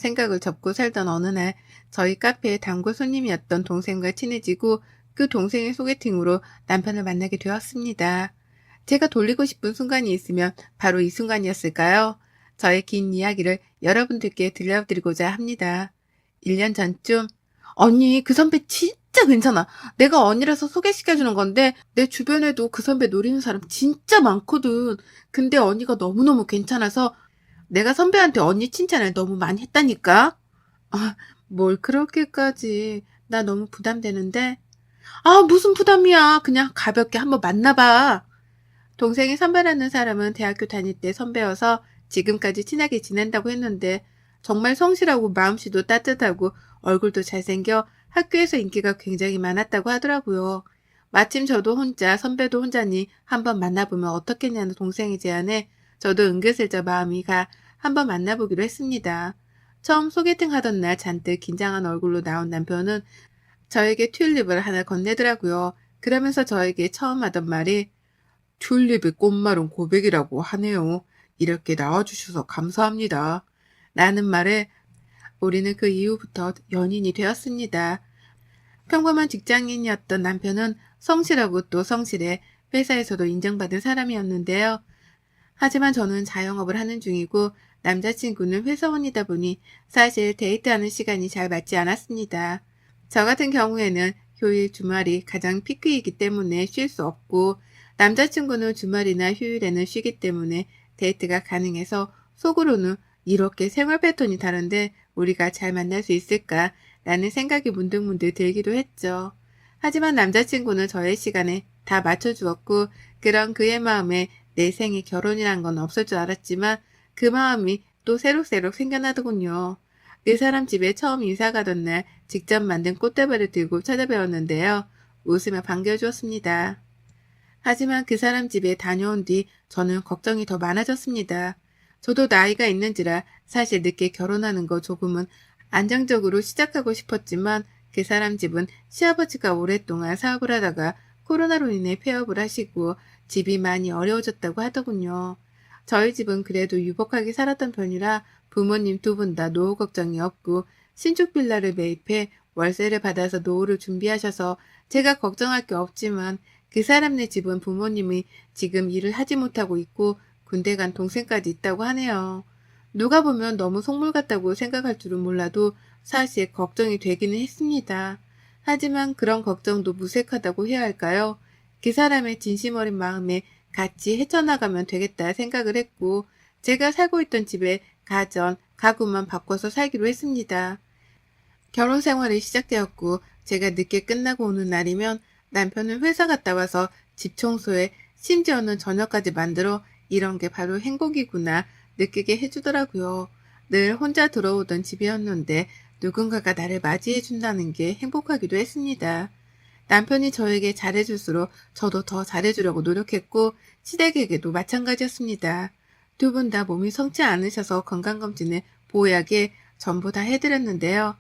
생각을 접고 살던 어느 날 저희 카페의 단골 손님이었던 동생과 친해지고 그 동생의 소개팅으로 남편을 만나게 되었습니다. 제가 돌리고 싶은 순간이 있으면 바로 이 순간이었을까요? 저의 긴 이야기를 여러분들께 들려드리고자 합니다. 1년 전쯤 언니 그 선배 진짜 괜찮아. 내가 언니라서 소개시켜주는 건데 내 주변에도 그 선배 노리는 사람 진짜 많거든. 근데 언니가 너무너무 괜찮아서 내가 선배한테 언니 칭찬을 너무 많이 했다니까. 아, 뭘 그렇게까지. 나 너무 부담되는데. 아, 무슨 부담이야. 그냥 가볍게 한번 만나봐. 동생이 선배라는 사람은 대학교 다닐 때 선배여서 지금까지 친하게 지낸다고 했는데 정말 성실하고 마음씨도 따뜻하고 얼굴도 잘생겨 학교에서 인기가 굉장히 많았다고 하더라고요. 마침 저도 혼자 선배도 혼자니 한번 만나보면 어떻겠냐는 동생의 제안에 저도 은근슬쩍 마음이 가 한번 만나보기로 했습니다. 처음 소개팅 하던 날 잔뜩 긴장한 얼굴로 나온 남편은 저에게 튤립을 하나 건네더라고요. 그러면서 저에게 처음 하던 말이 튤립의 꽃말은 고백이라고 하네요. 이렇게 나와주셔서 감사합니다. 라는 말에 우리는 그 이후부터 연인이 되었습니다. 평범한 직장인이었던 남편은 성실하고 또 성실해 회사에서도 인정받은 사람이었는데요. 하지만 저는 자영업을 하는 중이고 남자친구는 회사원이다 보니 사실 데이트하는 시간이 잘 맞지 않았습니다. 저 같은 경우에는 휴일, 주말이 가장 피크이기 때문에 쉴 수 없고 남자친구는 주말이나 휴일에는 쉬기 때문에 데이트가 가능해서 속으로는 이렇게 생활 패턴이 다른데 우리가 잘 만날 수 있을까? 라는 생각이 문득문득 들기도 했죠. 하지만 남자친구는 저의 시간에 다 맞춰주었고 그런 그의 마음에 내 생에 결혼이란 건 없을 줄 알았지만 그 마음이 또 새록새록 생겨나더군요. 그 사람 집에 처음 이사 가던 날 직접 만든 꽃다발을 들고 찾아뵈었는데요. 웃으며 반겨주었습니다. 하지만 그 사람 집에 다녀온 뒤 저는 걱정이 더 많아졌습니다. 저도 나이가 있는지라 사실 늦게 결혼하는 거 조금은 안정적으로 시작하고 싶었지만 그 사람 집은 시아버지가 오랫동안 사업을 하다가 코로나로 인해 폐업을 하시고 집이 많이 어려워졌다고 하더군요. 저희 집은 그래도 유복하게 살았던 편이라 부모님 두 분 다 노후 걱정이 없고 신축 빌라를 매입해 월세를 받아서 노후를 준비하셔서 제가 걱정할 게 없지만 그 사람네 집은 부모님이 지금 일을 하지 못하고 있고 군대 간 동생까지 있다고 하네요. 누가 보면 너무 속물 같다고 생각할 줄은 몰라도 사실 걱정이 되기는 했습니다. 하지만 그런 걱정도 무색하다고 해야 할까요? 그 사람의 진심 어린 마음에 같이 헤쳐나가면 되겠다 생각을 했고 제가 살고 있던 집에 가전, 가구만 바꿔서 살기로 했습니다. 결혼 생활이 시작되었고 제가 늦게 끝나고 오는 날이면 남편은 회사 갔다 와서 집 청소에 심지어는 저녁까지 만들어 이런 게 바로 행복이구나 느끼게 해주더라고요. 늘 혼자 들어오던 집이었는데 누군가가 나를 맞이해준다는 게 행복하기도 했습니다. 남편이 저에게 잘해줄수록 저도 더 잘해주려고 노력했고 시댁에게도 마찬가지였습니다. 두 분 다 몸이 성치 않으셔서 건강검진을 보약에 전부 다 해드렸는데요.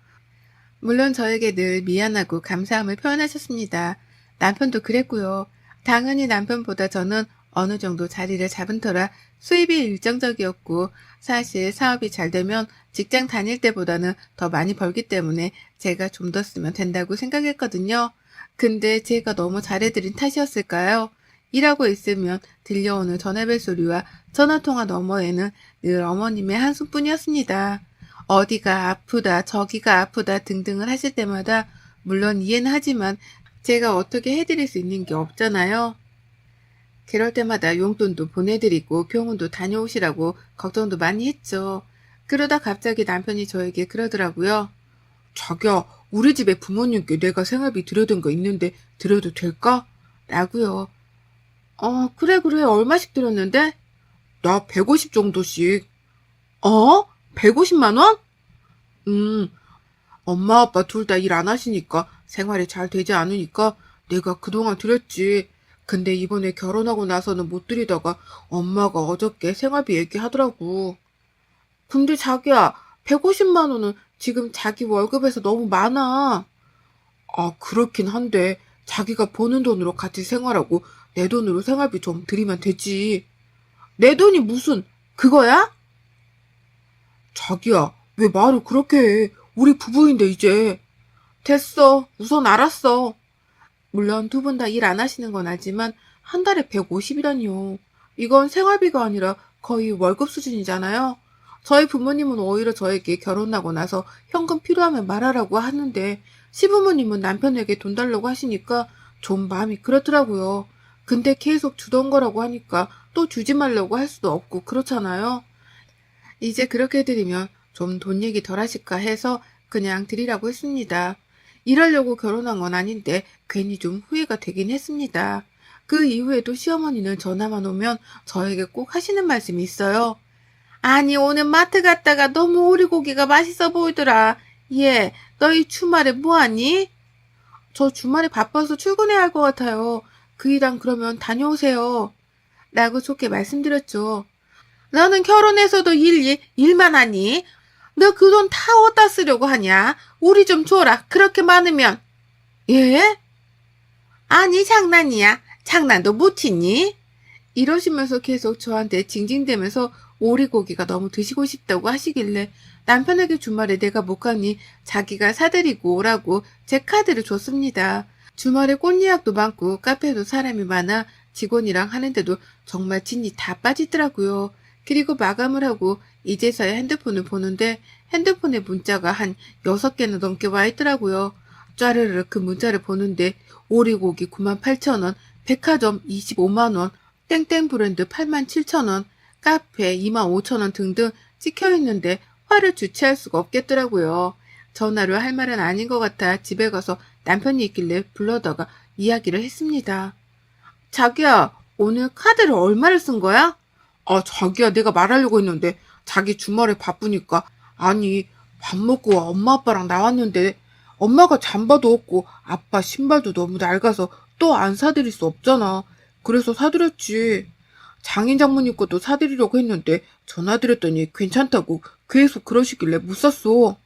물론 저에게 늘 미안하고 감사함을 표현하셨습니다. 남편도 그랬고요. 당연히 남편보다 저는 어느 정도 자리를 잡은 터라 수입이 일정적이었고 사실 사업이 잘 되면 직장 다닐 때보다는 더 많이 벌기 때문에 제가 좀 더 쓰면 된다고 생각했거든요. 근데 제가 너무 잘해드린 탓이었을까요? 일하고 있으면 들려오는 전화벨 소리와 전화통화 너머에는 늘 어머님의 한숨뿐이었습니다. 어디가 아프다, 저기가 아프다 등등을 하실 때마다 물론 이해는 하지만 제가 어떻게 해드릴 수 있는 게 없잖아요. 그럴 때마다 용돈도 보내드리고 병원도 다녀오시라고 걱정도 많이 했죠. 그러다 갑자기 남편이 저에게 그러더라고요. 자기야, 우리 집에 부모님께 내가 생활비 드려둔 거 있는데 드려도 될까? 라고요. 그래. 얼마씩 드렸는데? 나 150 정도씩. 150만 원? 음, 엄마 아빠 둘 다 일 안 하시니까 생활이 잘 되지 않으니까 내가 그동안 드렸지. 근데 이번에 결혼하고 나서는 못 드리다가 엄마가 어저께 생활비 얘기하더라고. 근데 자기야, 150만 원은 지금 자기 월급에서 너무 많아. 아, 그렇긴 한데 자기가 버는 돈으로 같이 생활하고 내 돈으로 생활비 좀 드리면 되지. 내 돈이 무슨 그거야? 자기야, 왜 말을 그렇게 해? 우리 부부인데 이제. 됐어. 우선 알았어. 물론 두 분 다 일 안 하시는 건 알지만 한 달에 150이라니요. 이건 생활비가 아니라 거의 월급 수준이잖아요. 저희 부모님은 오히려 저에게 결혼하고 나서 현금 필요하면 말하라고 하는데 시부모님은 남편에게 돈 달라고 하시니까 좀 마음이 그렇더라고요. 근데 계속 주던 거라고 하니까 또 주지 말라고 할 수도 없고 그렇잖아요. 이제 그렇게 드리면 좀 돈 얘기 덜 하실까 해서 그냥 드리라고 했습니다. 이러려고 결혼한 건 아닌데 괜히 좀 후회가 되긴 했습니다. 그 이후에도 시어머니는 전화만 오면 저에게 꼭 하시는 말씀이 있어요. 아니, 오늘 마트 갔다가 너무 오리고기가 맛있어 보이더라. 얘, 너희 주말에 뭐하니? 저 주말에 바빠서 출근해야 할 것 같아요. 그 일당 그러면 다녀오세요. 라고 좋게 말씀드렸죠. 너는 결혼해서도 일만 하니? 너 그 돈 다 어디다 쓰려고 하냐? 우리 좀 줘라. 그렇게 많으면. 예? 아니, 장난이야. 장난도 못 치니? 이러시면서 계속 저한테 징징대면서 오리고기가 너무 드시고 싶다고 하시길래 남편에게 주말에 내가 못 가니 자기가 사드리고 오라고 제 카드를 줬습니다. 주말에 꽃 예약도 많고 카페도 사람이 많아 직원이랑 하는데도 정말 진이 다 빠지더라고요. 그리고 마감을 하고 이제서야 핸드폰을 보는데 핸드폰에 문자가 한 6개나 넘게 와 있더라고요. 짜르르 그 문자를 보는데 오리고기 98,000원, 백화점 25만원, 땡땡 브랜드 87,000원, 카페 25,000원 등등 찍혀있는데 화를 주체할 수가 없겠더라고요. 전화로 할 말은 아닌 것 같아 집에 가서 남편이 있길래 불러다가 이야기를 했습니다. 자기야, 오늘 카드를 얼마를 쓴 거야? 아, 자기야, 내가 말하려고 했는데 자기 주말에 바쁘니까. 아니, 밥 먹고 엄마 아빠랑 나왔는데 엄마가 잠바도 없고 아빠 신발도 너무 낡아서 또 안 사드릴 수 없잖아. 그래서 사드렸지. 장인 장모님 것도 사드리려고 했는데 전화드렸더니 괜찮다고 계속 그러시길래 못 샀어.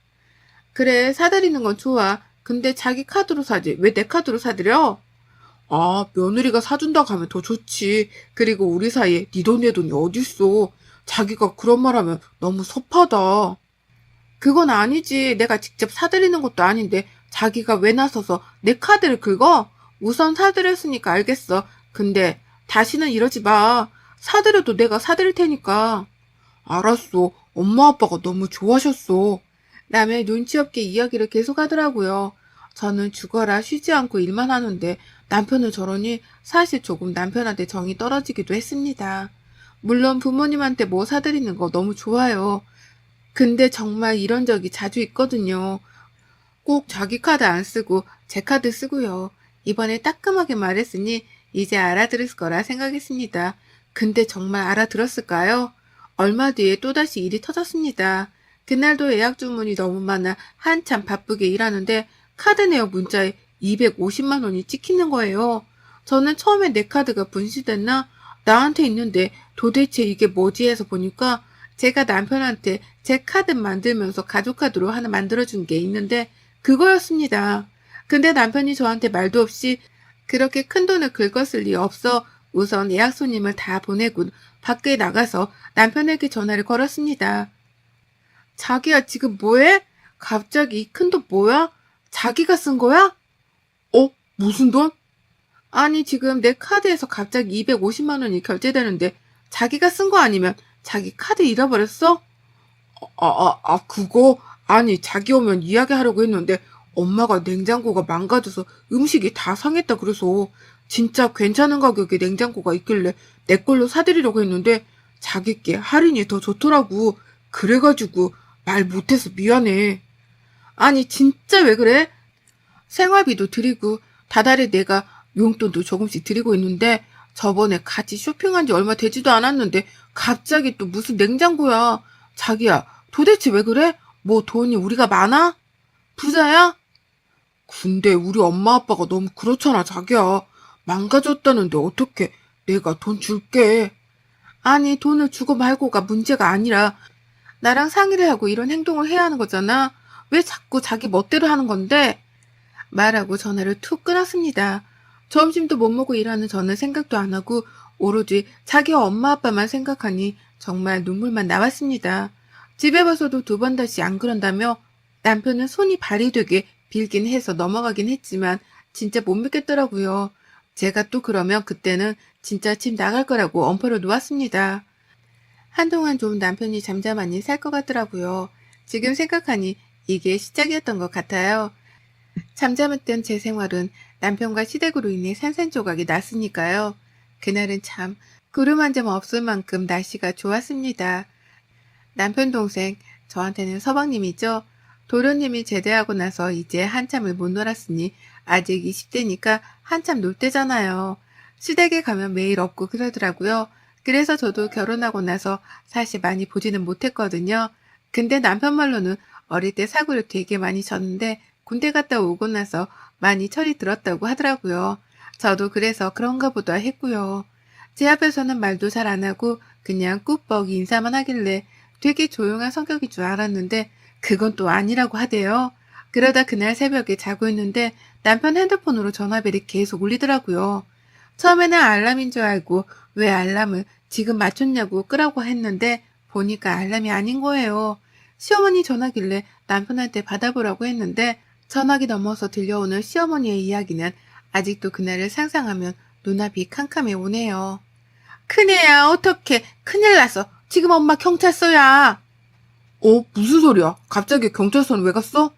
그래, 사드리는 건 좋아. 근데 자기 카드로 사지. 왜 내 카드로 사드려? 아, 며느리가 사준다고 하면 더 좋지. 그리고 우리 사이에 네 돈 내 돈이 어딨어. 자기가 그런 말 하면 너무 섭하다. 그건 아니지. 내가 직접 사드리는 것도 아닌데 자기가 왜 나서서 내 카드를 긁어? 우선 사드렸으니까 알겠어. 근데 다시는 이러지 마. 사드려도 내가 사드릴 테니까. 알았어. 엄마 아빠가 너무 좋아하셨어. 남의 눈치 없게 이야기를 계속하더라고요. 저는 죽어라 쉬지 않고 일만 하는데 남편은 저러니 사실 조금 남편한테 정이 떨어지기도 했습니다. 물론 부모님한테 뭐 사드리는 거 너무 좋아요. 근데 정말 이런 적이 자주 있거든요. 꼭 자기 카드 안 쓰고 제 카드 쓰고요. 이번에 따끔하게 말했으니 이제 알아들을 거라 생각했습니다. 근데 정말 알아들었을까요? 얼마 뒤에 또다시 일이 터졌습니다. 그날도 예약 주문이 너무 많아 한참 바쁘게 일하는데 카드 내역 문자에 250만 원이 찍히는 거예요. 저는 처음에 내 카드가 분실됐나? 나한테 있는데 도대체 이게 뭐지 해서 보니까 제가 남편한테 제 카드 만들면서 가족 카드로 하나 만들어준 게 있는데 그거였습니다. 근데 남편이 저한테 말도 없이 그렇게 큰 돈을 긁었을 리 없어 우선 예약 손님을 다 보내고 밖에 나가서 남편에게 전화를 걸었습니다. 자기야, 지금 뭐해? 갑자기 이 큰 돈 뭐야? 자기가 쓴 거야? 어? 무슨 돈? 아니, 지금 내 카드에서 갑자기 250만 원이 결제되는데 자기가 쓴 거 아니면 자기 카드 잃어버렸어? 그거? 아니, 자기 오면 이야기하려고 했는데 엄마가 냉장고가 망가져서 음식이 다 상했다 그래서 진짜 괜찮은 가격에 냉장고가 있길래 내 걸로 사드리려고 했는데 자기께 할인이 더 좋더라고. 그래가지고 말 못해서 미안해. 아니, 진짜 왜 그래? 생활비도 드리고 다달이 내가 용돈도 조금씩 드리고 있는데 저번에 같이 쇼핑한 지 얼마 되지도 않았는데 갑자기 또 무슨 냉장고야. 자기야, 도대체 왜 그래? 뭐 돈이 우리가 많아? 부자야? 근데 우리 엄마 아빠가 너무 그렇잖아, 자기야. 망가졌다는데 어떻게 내가 돈 줄게. 아니, 돈을 주고 말고가 문제가 아니라 나랑 상의를 하고 이런 행동을 해야 하는 거잖아. 왜 자꾸 자기 멋대로 하는 건데? 말하고 전화를 툭 끊었습니다. 점심도 못 먹고 일하는 저는 생각도 안 하고 오로지 자기 엄마 아빠만 생각하니 정말 눈물만 나왔습니다. 집에 와서도 두 번 다시 안 그런다며 남편은 손이 발이 되게 빌긴 해서 넘어가긴 했지만 진짜 못 믿겠더라고요. 제가 또 그러면 그때는 진짜 집 나갈 거라고 엄포를 놓았습니다. 한동안 좀 남편이 잠잠하니 살 것 같더라고요. 지금 생각하니 이게 시작이었던 것 같아요. 잠잠했던 제 생활은 남편과 시댁으로 인해 산산조각이 났으니까요. 그날은 참 구름 한 점 없을 만큼 날씨가 좋았습니다. 남편 동생, 저한테는 서방님이죠. 도련님이 제대하고 나서 이제 한참을 못 놀았으니 아직 20대니까 한참 놀 때잖아요. 시댁에 가면 매일 없고 그러더라고요. 그래서 저도 결혼하고 나서 사실 많이 보지는 못했거든요. 근데 남편 말로는 어릴 때 사고를 되게 많이 쳤는데 군대 갔다 오고 나서 많이 철이 들었다고 하더라고요. 저도 그래서 그런가 보다 했고요. 제 앞에서는 말도 잘 안 하고 그냥 꾸벅 인사만 하길래 되게 조용한 성격인 줄 알았는데 그건 또 아니라고 하대요. 그러다 그날 새벽에 자고 있는데 남편 핸드폰으로 전화벨이 계속 울리더라고요. 처음에는 알람인 줄 알고 왜 알람을 지금 맞췄냐고 끄라고 했는데 보니까 알람이 아닌 거예요. 시어머니 전화길래 남편한테 받아보라고 했는데 전화기 넘어서 들려오는 시어머니의 이야기는 아직도 그날을 상상하면 눈앞이 캄캄해 오네요. 큰애야, 어떡해. 큰일 났어. 지금 엄마 경찰서야. 무슨 소리야? 갑자기 경찰서는 왜 갔어?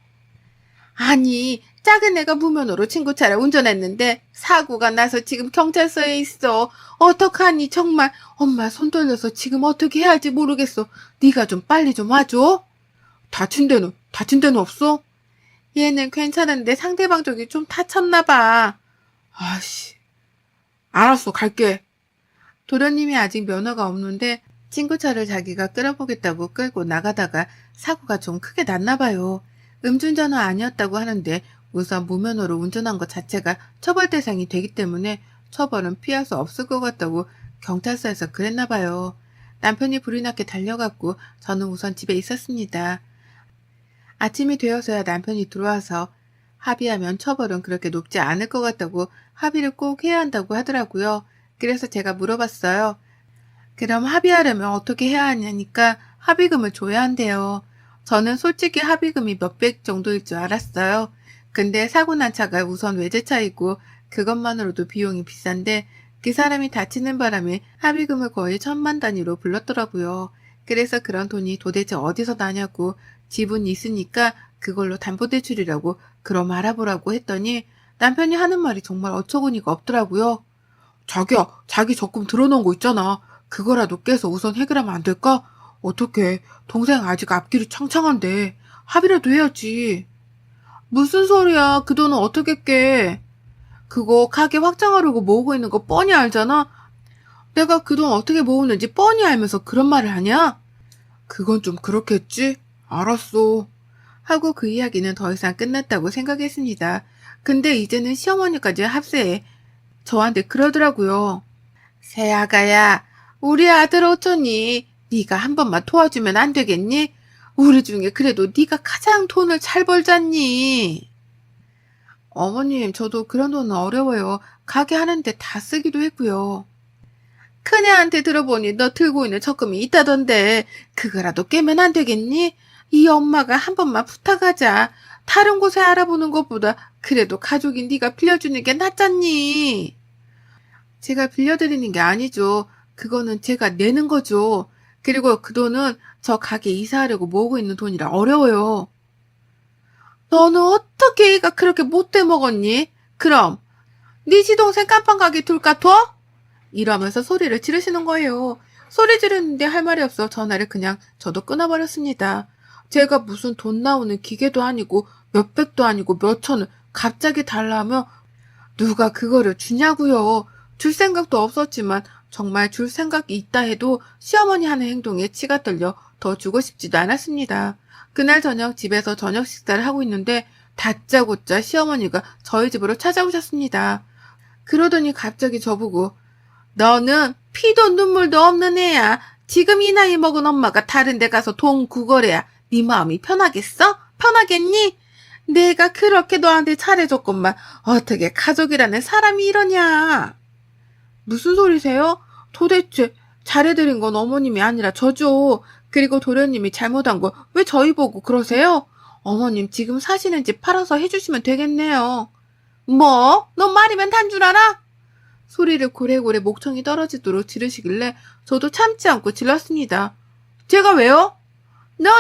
아니, 작은 애가 무면허로 친구 차를 운전했는데 사고가 나서 지금 경찰서에 있어. 어떡하니 정말 엄마 손 떨려서 지금 어떻게 해야 할지 모르겠어. 네가 좀 빨리 좀 와줘. 다친 데는 없어? 얘는 괜찮은데 상대방 쪽이 좀 다쳤나 봐. 아씨, 알았어, 갈게. 도련님이 아직 면허가 없는데 친구 차를 자기가 끌어보겠다고 끌고 나가다가 사고가 좀 크게 났나 봐요. 음주운전은 아니었다고 하는데 우선 무면허로 운전한 것 자체가 처벌 대상이 되기 때문에 처벌은 피할 수 없을 것 같다고 경찰서에서 그랬나 봐요. 남편이 불이 나게 달려갔고 저는 우선 집에 있었습니다. 아침이 되어서야 남편이 들어와서 합의하면 처벌은 그렇게 높지 않을 것 같다고 합의를 꼭 해야 한다고 하더라고요. 그래서 제가 물어봤어요. 그럼 합의하려면 어떻게 해야 하냐니까 합의금을 줘야 한대요. 저는 솔직히 합의금이 몇백 정도일 줄 알았어요. 근데 사고 난 차가 우선 외제차이고 그것만으로도 비용이 비싼데 그 사람이 다치는 바람에 합의금을 거의 1,000만 단위로 불렀더라고요. 그래서 그런 돈이 도대체 어디서 나냐고 집은 있으니까 그걸로 담보대출이라고 그럼 알아보라고 했더니 남편이 하는 말이 정말 어처구니가 없더라고요. 자기야, 자기 적금 들어놓은 거 있잖아. 그거라도 깨서 우선 해결하면 안 될까? 어떡해. 동생 아직 앞길이 창창한데. 합의라도 해야지. 무슨 소리야. 그 돈은 어떻게 깨? 그거 가게 확장하려고 모으고 있는 거 뻔히 알잖아. 내가 그 돈 어떻게 모으는지 뻔히 알면서 그런 말을 하냐? 그건 좀 그렇겠지? 알았어. 하고 그 이야기는 더 이상 끝났다고 생각했습니다. 근데 이제는 시어머니까지 합세해. 저한테 그러더라고요. 새아가야, 우리 아들 어쩌니? 네가 한 번만 도와주면 안 되겠니? 우리 중에 그래도 네가 가장 돈을 잘 벌잖니. 어머님, 저도 그런 돈은 어려워요. 가게 하는데 다 쓰기도 했고요. 큰애한테 들어보니 너 들고 있는 적금이 있다던데 그거라도 깨면 안 되겠니? 이 엄마가 한 번만 부탁하자. 다른 곳에 알아보는 것보다 그래도 가족인 네가 빌려주는 게 낫잖니. 제가 빌려드리는 게 아니죠. 그거는 제가 내는 거죠. 그리고 그 돈은 저 가게 이사하려고 모으고 있는 돈이라 어려워요. 너는 어떻게 애가 그렇게 못돼 먹었니? 그럼 네 지동생 깜빵 가게 둘까 둬? 이러면서 소리를 지르시는 거예요. 소리 지르는데 할 말이 없어 전화를 그냥 저도 끊어버렸습니다. 제가 무슨 돈 나오는 기계도 아니고 몇백도 아니고 몇천을 갑자기 달라며 누가 그거를 주냐고요. 줄 생각도 없었지만 정말 줄 생각이 있다 해도 시어머니 하는 행동에 치가 떨려 더 주고 싶지도 않았습니다. 그날 저녁 집에서 저녁 식사를 하고 있는데 다짜고짜 시어머니가 저희 집으로 찾아오셨습니다. 그러더니 갑자기 저보고 너는 피도 눈물도 없는 애야. 지금 이 나이 먹은 엄마가 다른 데 가서 돈 구걸해야 네 마음이 편하겠어? 편하겠니? 내가 그렇게 너한테 잘해줬건만 어떻게 가족이라는 사람이 이러냐? 무슨 소리세요? 도대체 잘해드린 건 어머님이 아니라 저죠. 그리고 도련님이 잘못한 거 왜 저희 보고 그러세요? 어머님 지금 사시는 집 팔아서 해주시면 되겠네요. 뭐? 너 말이면 단 줄 알아? 소리를 고래고래 목청이 떨어지도록 지르시길래 저도 참지 않고 질렀습니다. 제가 왜요? 너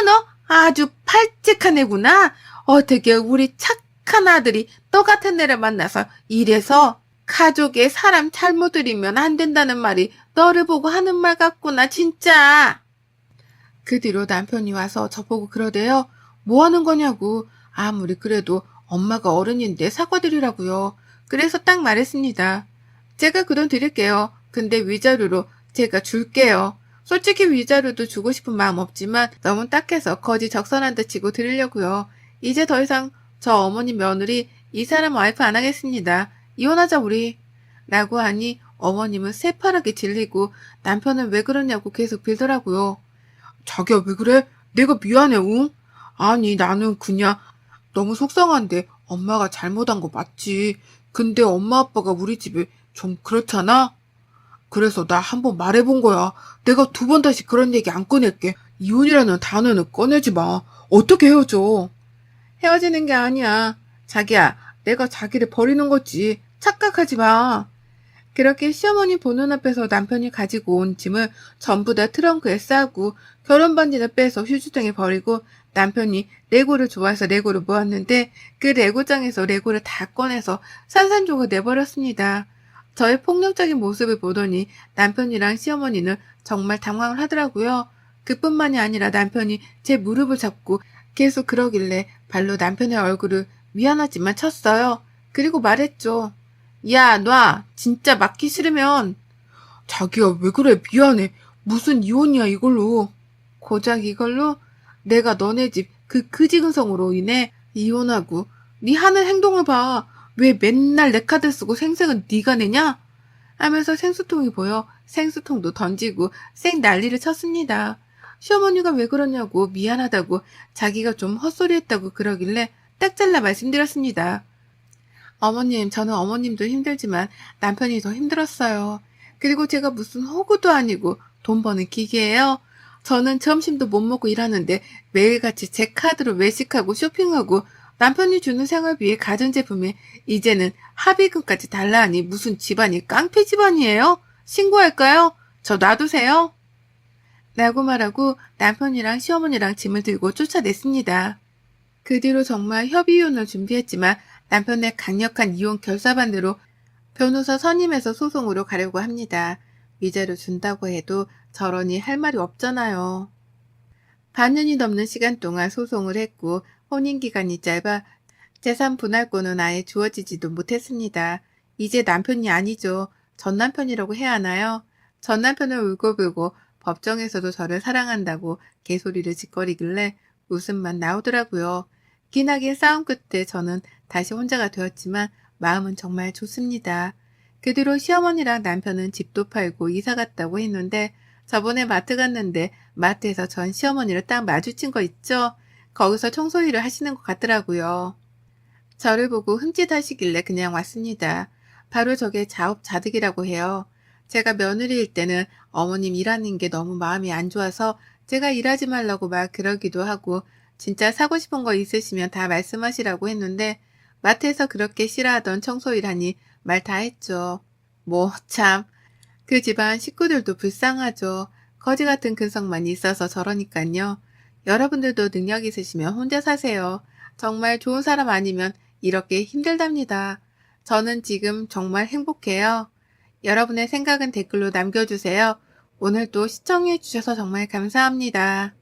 아주 팔찍한 애구나. 어떻게 우리 착한 아들이 너 같은 애를 만나서 이래서 가족에 사람 잘못 들이면 안 된다는 말이 너를 보고 하는 말 같구나 진짜. 그 뒤로 남편이 와서 저보고 그러대요. 뭐 하는 거냐고. 아무리 그래도 엄마가 어른인데 사과드리라고요. 그래서 딱 말했습니다. 제가 그 돈 드릴게요. 근데 위자료로 제가 줄게요. 솔직히 위자료도 주고 싶은 마음 없지만 너무 딱해서 거지 적선한 듯 치고 드리려고요. 이제 더 이상 저 어머니 며느리 이 사람 와이프 안 하겠습니다. 이혼하자 우리. 라고 하니 어머님은 새파랗게 질리고 남편은 왜 그러냐고 계속 빌더라고요. 자기야 왜 그래? 내가 미안해 응? 아니 나는 그냥 너무 속상한데 엄마가 잘못한 거 맞지. 근데 엄마 아빠가 우리 집에 좀 그렇잖아? 그래서 나 한번 말해본 거야. 내가 두 번 다시 그런 얘기 안 꺼낼게. 이혼이라는 단어는 꺼내지 마. 어떻게 헤어져? 헤어지는 게 아니야. 자기야, 내가 자기를 버리는 거지. 착각하지 마. 그렇게 시어머니 보는 앞에서 남편이 가지고 온 짐을 전부 다 트렁크에 싸고 결혼 반지를 빼서 휴지통에 버리고 남편이 레고를 좋아해서 레고를 모았는데 그 레고장에서 레고를 다 꺼내서 산산조각 내버렸습니다. 저의 폭력적인 모습을 보더니 남편이랑 시어머니는 정말 당황을 하더라고요. 그뿐만이 아니라 남편이 제 무릎을 잡고 계속 그러길래 발로 남편의 얼굴을 미안하지만 쳤어요. 그리고 말했죠. 야, 놔. 진짜 맞기 싫으면. 자기야, 왜 그래? 미안해. 무슨 이혼이야, 이걸로. 고작 이걸로? 내가 너네 집 그 그지근성으로 인해 이혼하고 네 하는 행동을 봐. 왜 맨날 내 카드 쓰고 생색은 네가 내냐? 하면서 생수통이 보여 생수통도 던지고 쌩 난리를 쳤습니다. 시어머니가 왜 그러냐고 미안하다고 자기가 좀 헛소리했다고 그러길래 딱 잘라 말씀드렸습니다. 어머님, 저는 어머님도 힘들지만 남편이 더 힘들었어요. 그리고 제가 무슨 호구도 아니고 돈 버는 기계예요. 저는 점심도 못 먹고 일하는데 매일같이 제 카드로 외식하고 쇼핑하고 남편이 주는 생활비에 가전제품에 이제는 합의금까지 달라 하니 무슨 집안이 깡패 집안이에요? 신고할까요? 저 놔두세요. 라고 말하고 남편이랑 시어머니랑 짐을 들고 쫓아냈습니다. 그 뒤로 정말 협의이혼을 준비했지만 남편의 강력한 이혼 결사반대로 변호사 선임해서 소송으로 가려고 합니다. 위자료 준다고 해도 저러니 할 말이 없잖아요. 반년이 넘는 시간 동안 소송을 했고 혼인기간이 짧아 재산 분할권은 아예 주어지지도 못했습니다. 이제 남편이 아니죠. 전 남편이라고 해야 하나요? 전 남편을 울고불고 법정에서도 저를 사랑한다고 개소리를 짓거리길래 웃음만 나오더라고요. 기나긴 싸움 끝에 저는 다시 혼자가 되었지만 마음은 정말 좋습니다. 그 뒤로 시어머니랑 남편은 집도 팔고 이사 갔다고 했는데 저번에 마트 갔는데 마트에서 전 시어머니를 딱 마주친 거 있죠? 거기서 청소일을 하시는 것 같더라고요. 저를 보고 흠칫하시길래 그냥 왔습니다. 바로 저게 자업자득이라고 해요. 제가 며느리일 때는 어머님 일하는 게 너무 마음이 안 좋아서 제가 일하지 말라고 막 그러기도 하고 진짜 사고 싶은 거 있으시면 다 말씀하시라고 했는데 마트에서 그렇게 싫어하던 청소일 하니 말 다 했죠. 뭐 참, 그 집안 식구들도 불쌍하죠. 거지 같은 근성만 있어서 저러니깐요. 여러분들도 능력 있으시면 혼자 사세요. 정말 좋은 사람 아니면 이렇게 힘들답니다. 저는 지금 정말 행복해요. 여러분의 생각은 댓글로 남겨주세요. 오늘도 시청해주셔서 정말 감사합니다.